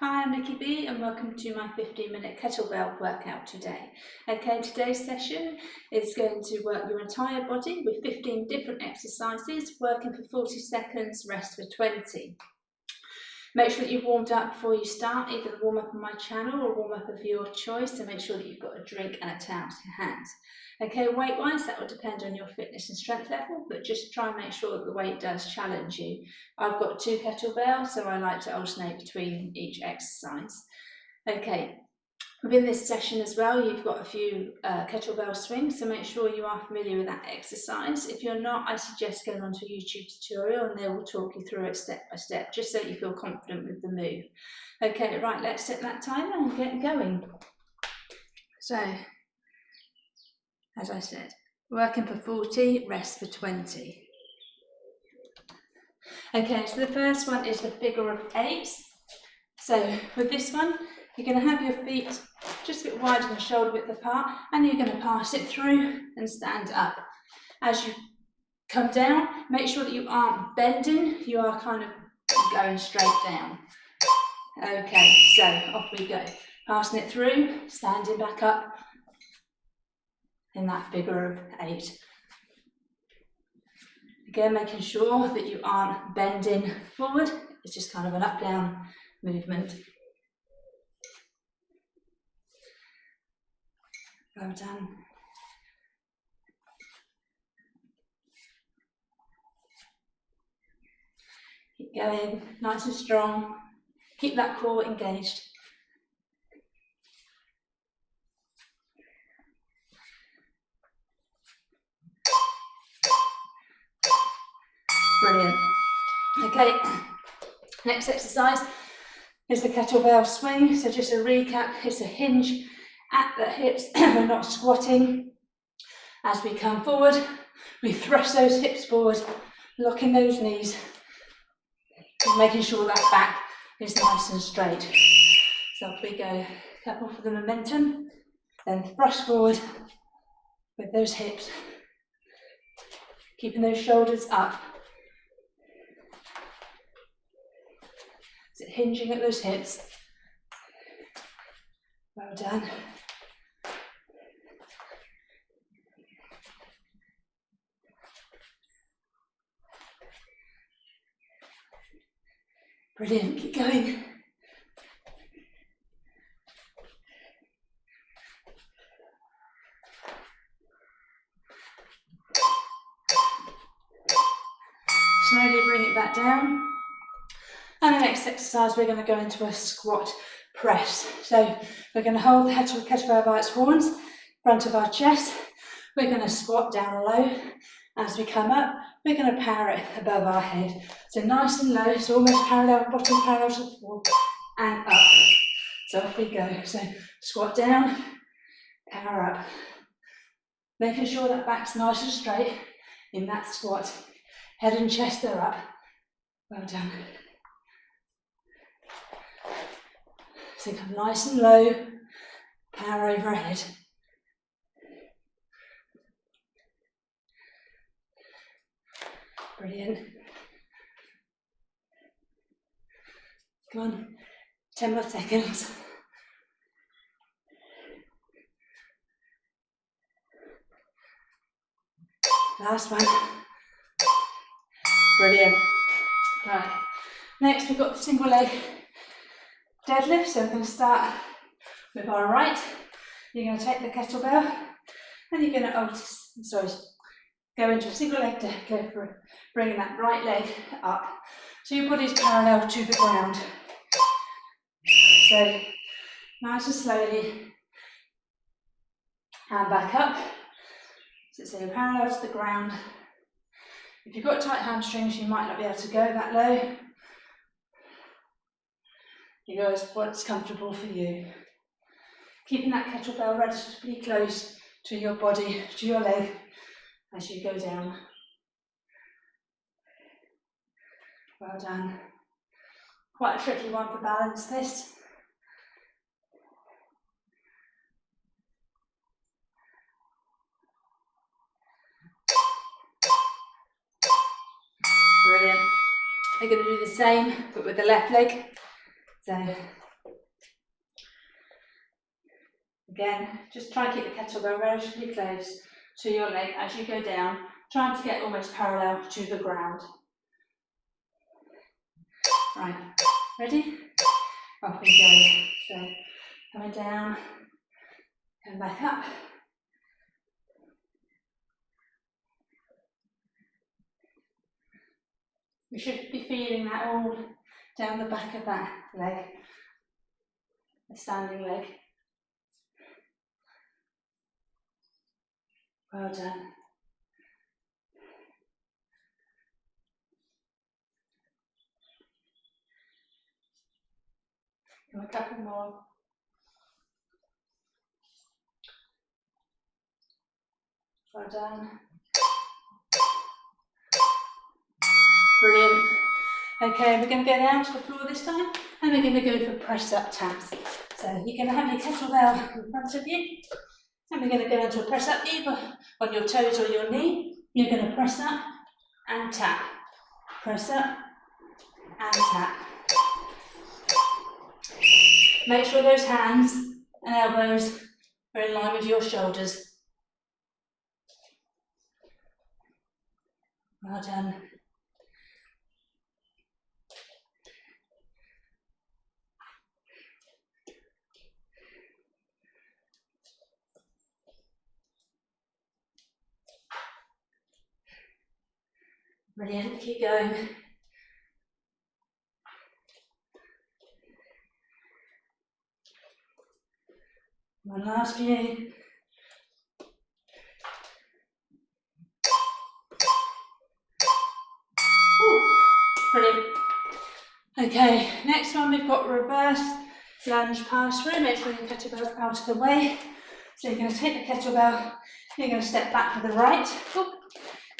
Hi, I'm NickiB and welcome to my 15-minute kettlebell workout today. Okay, today's session is going to work your entire body with 15 different exercises, working for 40 seconds, rest for 20. Make sure that you've warmed up before you start, either warm up on my channel or warm up of your choice, so make sure that you've got a drink and a towel to your hands. Okay, weight-wise, that will depend on your fitness and strength level, but just try and make sure that the weight does challenge you. I've got 2 kettlebells, so I like to alternate between each exercise. Okay, within this session as well, you've got a few kettlebell swings, so make sure you are familiar with that exercise. If you're not, I suggest going onto a YouTube tutorial and they will talk you through it step by step, just so you feel confident with the move. Okay, right, let's set that timer and get going. So, as I said, working for 40, rest for 20. Okay, so the first one is the figure of 8. So with this one, you're going to have your feet just a bit wider than shoulder width apart, and you're going to pass it through and stand up. As you come down, make sure that you aren't bending, you are kind of going straight down. Okay, so off we go. Passing it through, standing back up in that figure of 8. Again, making sure that you aren't bending forward, it's just kind of an up-down movement. Well done. Keep going, nice and strong. Keep that core engaged. Brilliant. Okay, next exercise is the kettlebell swing. So just a recap, it's a hinge at the hips. We're not squatting. As we come forward, we thrust those hips forward, locking those knees, making sure that back is nice and straight. So off we go. Couple for the momentum, then thrust forward with those hips, keeping those shoulders up. So hinging at those hips. Well done. Brilliant, keep going. Slowly bring it back down. And the next exercise, we're going to go into a squat press. So we're going to hold the kettlebell by its horns, in front of our chest. We're going to squat down low. As we come up, we're going to power it above our head. So nice and low, so almost parallel, bottom parallel to the floor, and up. So off we go. So squat down, power up. Making sure that back's nice and straight in that squat. Head and chest are up. Well done. So come nice and low, power overhead. Brilliant. Come on, 10 more seconds. Last one. Brilliant. Right, next we've got the single leg deadlift. So we're going to start with our right. You're going to take the kettlebell and you're going to go into a single leg deadlift for bringing that right leg up. So your body's parallel to the ground. So nice and slowly, hand back up. So you're parallel to the ground. If you've got tight hamstrings, you might not be able to go that low. You go as what's comfortable for you. Keeping that kettlebell relatively close to your body, to your leg, as you go down. Well done. Quite a tricky one for balance, this. Brilliant. We're going to do the same, but with the left leg. So Again, just try and keep the kettlebell relatively close to your leg as you go down, trying to get almost parallel to the ground. Right, ready? Off we go. So, coming down, come back up. You should be feeling that all down the back of that leg, the standing leg. Well done. A couple more. Well done. Brilliant. Okay, we're going to go down to the floor this time, and we're going to go for press-up taps. So you're going to have your kettlebell in front of you, and we're going to go into a press-up either on your toes or your knee. You're going to press up and tap. Press up and tap. Make sure those hands and elbows are in line with your shoulders. Well done. Brilliant, keep going. One last few. Brilliant. Okay, next one we've got reverse lunge pass through. Make sure your kettlebell's out of the way. So you're going to take the kettlebell, you're going to step back to the right.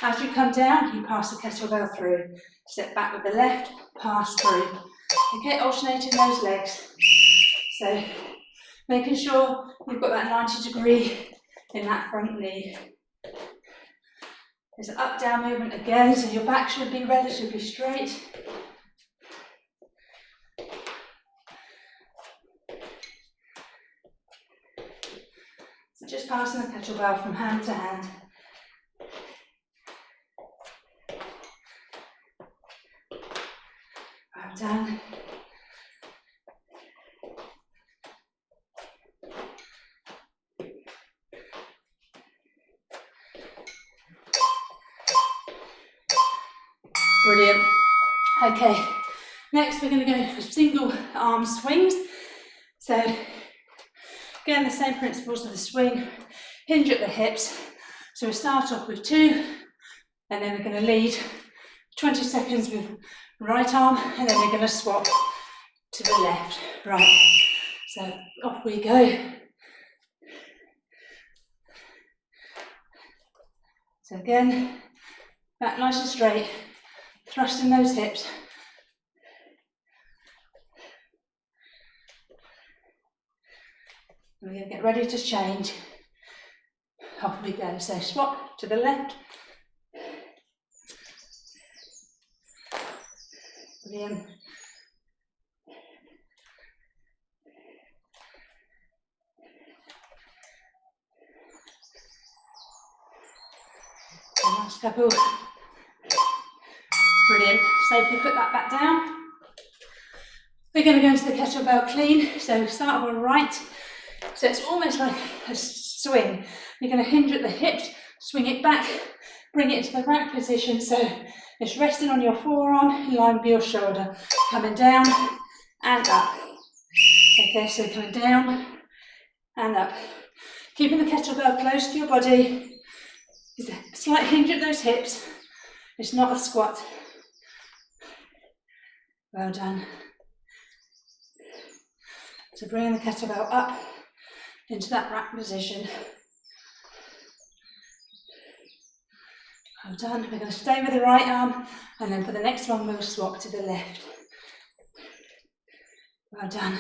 As you come down, you pass the kettlebell through. Step back with the left, pass through. Okay, alternating those legs. So making sure you've got that 90-degree in that front knee. There's an up-down movement again, so your back should be relatively straight. So just passing the kettlebell from hand to hand. Well done. Brilliant. Okay, next we're going to go for single arm swings. So again, the same principles of the swing. Hinge at the hips. So we start off with 2, and then we're going to lead 20 seconds with right arm, and then we're going to swap to the left. Right, so off we go. So again, back nice and straight, thrusting those hips. We're going to get ready to change. Off we go. So swap to the left. Brilliant. Last couple. Brilliant. Safely put that back down. We're going to go into the kettlebell clean. So start on the right. So it's almost like a swing. You're going to hinge at the hips, swing it back, bring it into the rack position. So it's resting on your forearm in line with your shoulder. Coming down and up. Okay, so coming down and up. Keeping the kettlebell close to your body. It's a slight hinge at those hips. It's not a squat. Well done. So bringing the kettlebell up into that rack position. Well done. We're going to stay with the right arm, and then for the next one we'll swap to the left. Well done.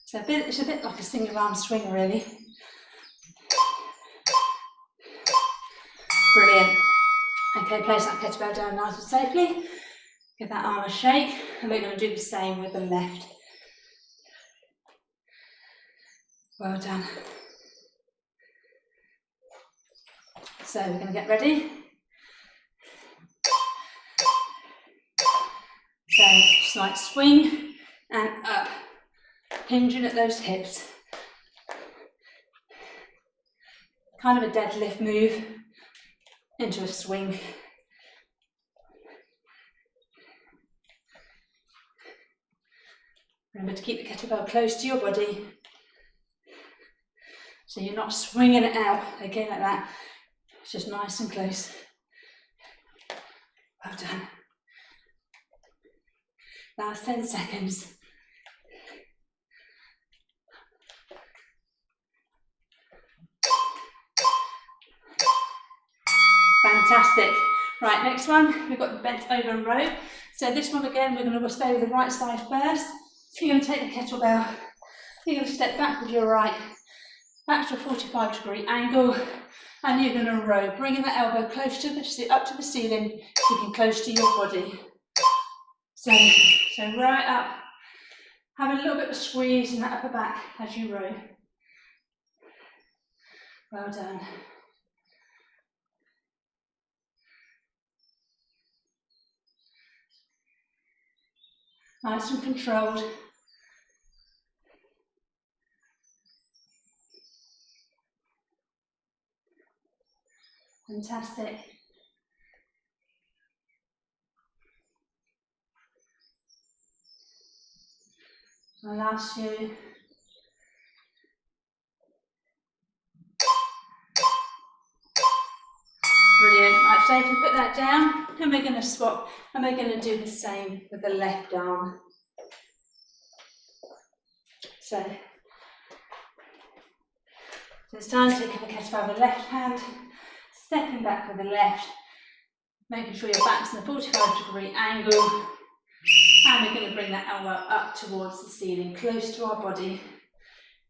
So it's a bit like a single arm swing really. Brilliant. Okay, place that kettlebell down nice and safely. Give that arm a shake, and we're going to do the same with the left. Well done. So we're going to get ready. So slight swing and up, hinging at those hips. Kind of a deadlift move into a swing. Remember to keep the kettlebell close to your body, so you're not swinging it out, okay, like that. It's just nice and close. Well done. Last 10 seconds. Fantastic. Right, next one, we've got the bent over row. So this one again, we're going to stay with the right side first. So you're going to take the kettlebell, you're going to step back with your right, back to a 45-degree angle, and you're going to row, bringing the elbow close to up to the ceiling, keeping close to your body. So row it up, have a little bit of a squeeze in that upper back as you row. Well done. Nice and controlled. Fantastic. My last few. Brilliant. Right, so if you put that down, and we're going to swap, and we're going to do the same with the left arm. So it's time to take the kettlebell with the left hand, stepping back with the left, making sure your back's in a 45-degree angle, and we're going to bring that elbow up towards the ceiling, close to our body.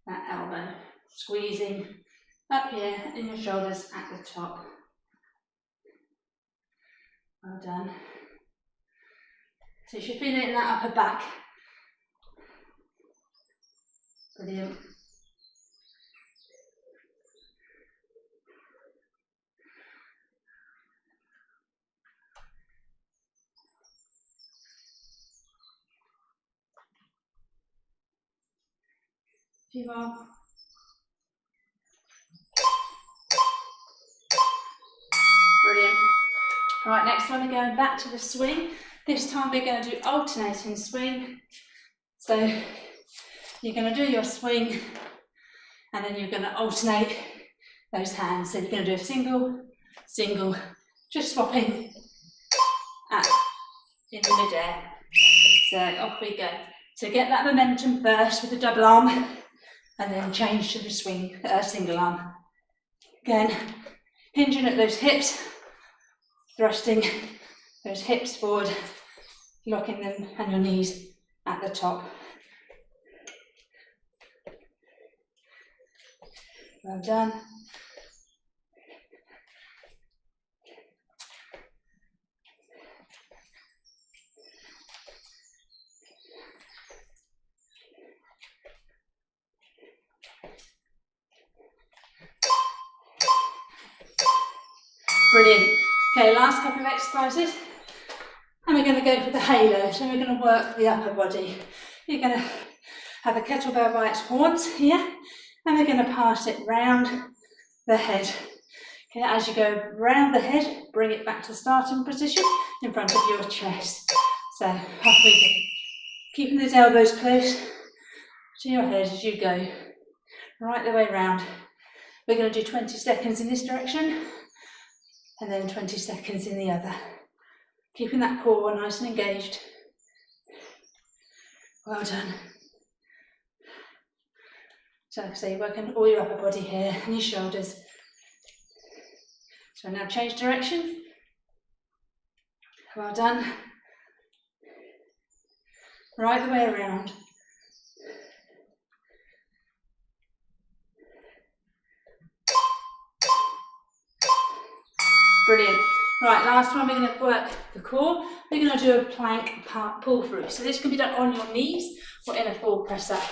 That elbow squeezing up here in your shoulders at the top. Well done. So you should feel it in that upper back. Brilliant. A few more. Brilliant. Right, next one, we're going back to the swing. This time we're going to do alternating swing. So you're going to do your swing and then you're going to alternate those hands. So you're going to do a single, single, just swapping up in the mid-air. So off we go. So get that momentum first with the double arm and then change to the swing, single arm. Again, hinging at those hips, thrusting those hips forward, locking them and your knees at the top. Well done. Brilliant. Okay, last couple of exercises. And we're going to go for the halo. So we're going to work the upper body. You're going to have a kettlebell by its horns here. And we're going to pass it round the head. Okay, as you go round the head, bring it back to the starting position in front of your chest. So off we go. Keeping those elbows close to your head as you go. Right the way round. We're going to do 20 seconds in this direction and then 20 seconds in the other. Keeping that core nice and engaged. Well done. So like I say, working all your upper body here and your shoulders. So now change direction. Well done. Right the way around. Brilliant. Right, last one, we're going to work the core. We're going to do a plank pull through. So this can be done on your knees or in a full press up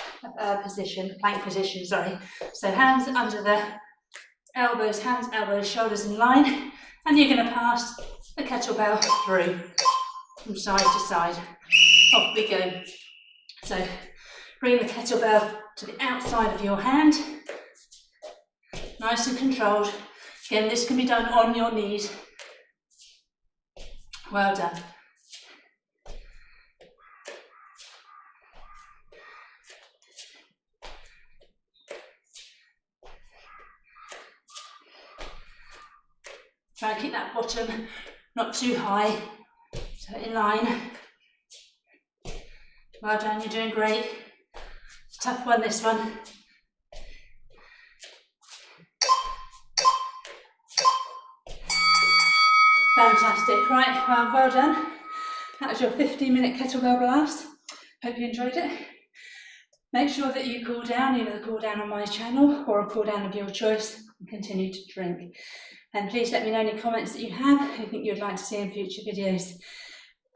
position, plank position, sorry. So hands under the elbows, shoulders in line, and you're going to pass the kettlebell through from side to side. Off we go. So bring the kettlebell to the outside of your hand, nice and controlled. Again, this can be done on your knees. Well done. Try and keep that bottom not too high, so in line. Well done, you're doing great. It's a tough one, this one. Fantastic, right, well done. That was your 15-minute kettlebell blast. Hope you enjoyed it. Make sure that you cool down, either the cool down on my channel or a cool down of your choice, and continue to drink. And please let me know any comments that you have, anything you'd like to see in future videos.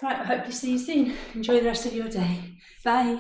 Right, I hope to see you soon. Enjoy the rest of your day. Bye.